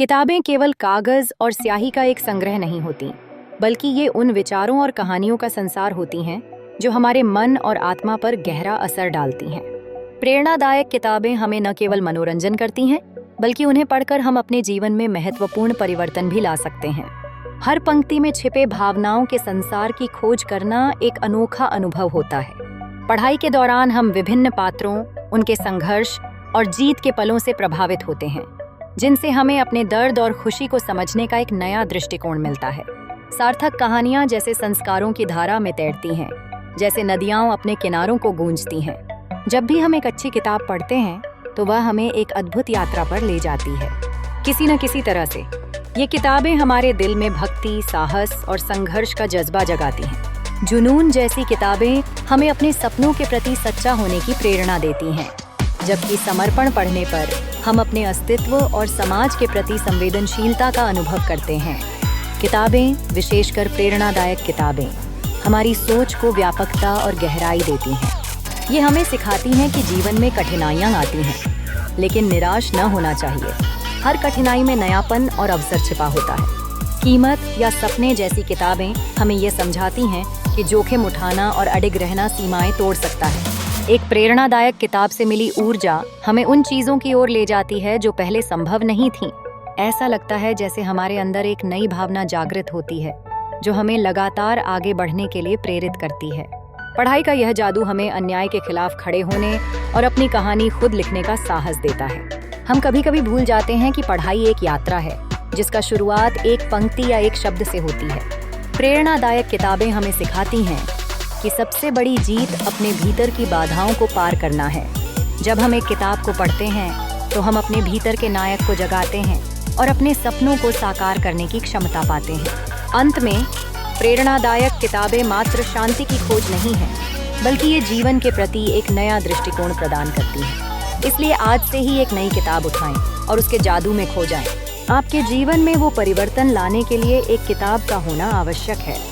किताबें केवल कागज और स्याही का एक संग्रह नहीं होती, बल्कि ये उन विचारों और कहानियों का संसार होती हैं जो हमारे मन और आत्मा पर गहरा असर डालती हैं। प्रेरणादायक किताबें हमें न केवल मनोरंजन करती हैं, बल्कि उन्हें पढ़कर हम अपने जीवन में महत्वपूर्ण परिवर्तन भी ला सकते हैं। हर पंक्ति में छिपे भावनाओं के संसार की खोज करना एक अनोखा अनुभव होता है। पढ़ाई के दौरान हम विभिन्न पात्रों, उनके संघर्ष और जीत के पलों से प्रभावित होते हैं, जिनसे हमें अपने दर्द और खुशी को समझने का एक नया दृष्टिकोण मिलता है। सार्थक कहानियां जैसे संस्कारों की धारा में तैरती हैं, जैसे नदियां अपने किनारों को गूंजती हैं। जब भी हम एक अच्छी किताब पढ़ते हैं, तो वह हमें एक अद्भुत यात्रा पर ले जाती है, किसी न किसी तरह से। ये किताबें हमारे दिल में भक्ति, साहस और संघर्ष का जज्बा जगाती हैं। जुनून जैसी किताबें हमें अपने सपनों के प्रति सच्चा होने की प्रेरणा देती हैं, जबकि समर्पण पढ़ने पर हम अपने अस्तित्व और समाज के प्रति संवेदनशीलता का अनुभव करते हैं। किताबें, विशेषकर प्रेरणादायक किताबें, हमारी सोच को व्यापकता और गहराई देती हैं। ये हमें सिखाती हैं कि जीवन में कठिनाइयाँ आती हैं, लेकिन निराश न होना चाहिए। हर कठिनाई में नयापन और अवसर छिपा होता है। कीमत या सपने जैसी किताबें हमें ये समझाती हैं कि जोखिम उठाना और अडिग रहना सीमाएं तोड़ सकता है। एक प्रेरणादायक किताब से मिली ऊर्जा हमें उन चीज़ों की ओर ले जाती है जो पहले संभव नहीं थीं। ऐसा लगता है जैसे हमारे अंदर एक नई भावना जागृत होती है, जो हमें लगातार आगे बढ़ने के लिए प्रेरित करती है। पढ़ाई का यह जादू हमें अन्याय के खिलाफ खड़े होने और अपनी कहानी खुद लिखने का साहस देता है। हम कभी कभी भूल जाते हैं कि पढ़ाई एक यात्रा है, जिसका शुरुआत एक पंक्ति या एक शब्द से होती है। प्रेरणादायक किताबें हमें सिखाती हैं कि सबसे बड़ी जीत अपने भीतर की बाधाओं को पार करना है। जब हम एक किताब को पढ़ते हैं, तो हम अपने भीतर के नायक को जगाते हैं और अपने सपनों को साकार करने की क्षमता पाते हैं। अंत में, प्रेरणादायक किताबें मात्र शांति की खोज नहीं है, बल्कि ये जीवन के प्रति एक नया दृष्टिकोण प्रदान करती हैं। इसलिए आज से ही एक नई किताब उठाएं और उसके जादू में खो जाएं। आपके जीवन में वो परिवर्तन लाने के लिए एक किताब का होना आवश्यक है।